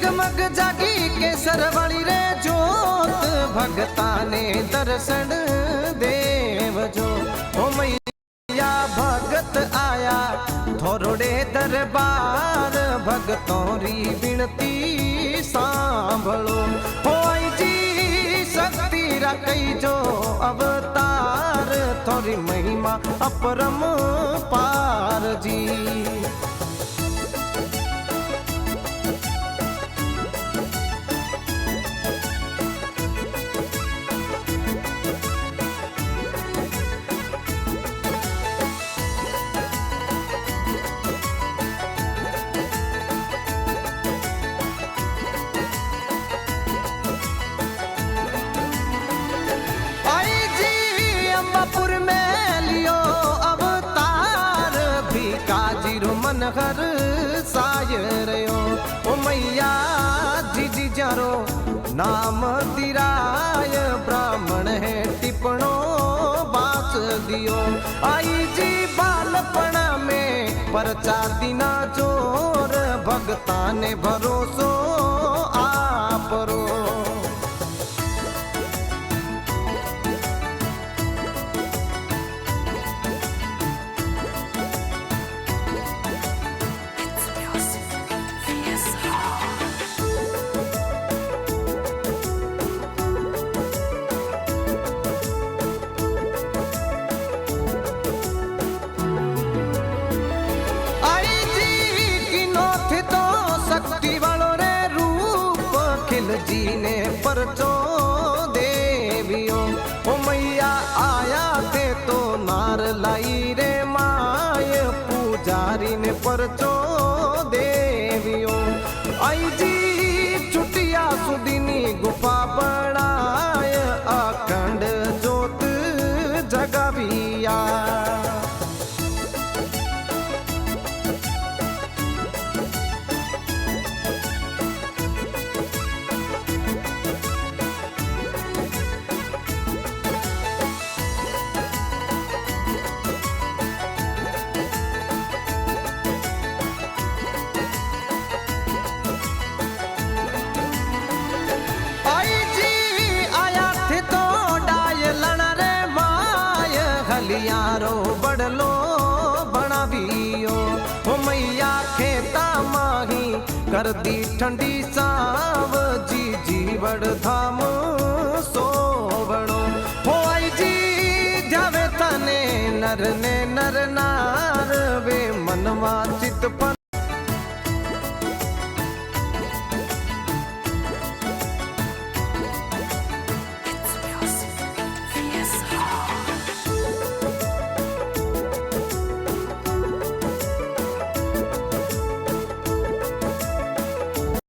जगमग जागी केसर वाली रे जोत भगता ने दर्शन देवजो। ओ मैया भगत आया थोड़े दरबार भगतों री विनती सांभळो। हो आई जी शक्ति रा कई जो अवतार थोड़ी महिमा अपरम पार जी। मनहर सायरयो ओ मैया जी जारो नाम तिराय ब्राह्मण है टिपणो बास दियो। आई जी बालपणा में परचा दिना जोर भगता ने भरोसो आपरो। जी ने परचो देवियो ओ मैया आया थे तो नार लाई रे माय पुजारी ने परचो देवियो। आई जी छुटिया सुदीनी गुफा बनाय अखंड जोत जगाविया। यारो बड़लो बनावियो हो मैया खेता माही कर दी ठंडी साव जी जीवड़ धाम सोवड़ो। हो आई जी जावे तने नर ने नर नार वे मनवा चित पर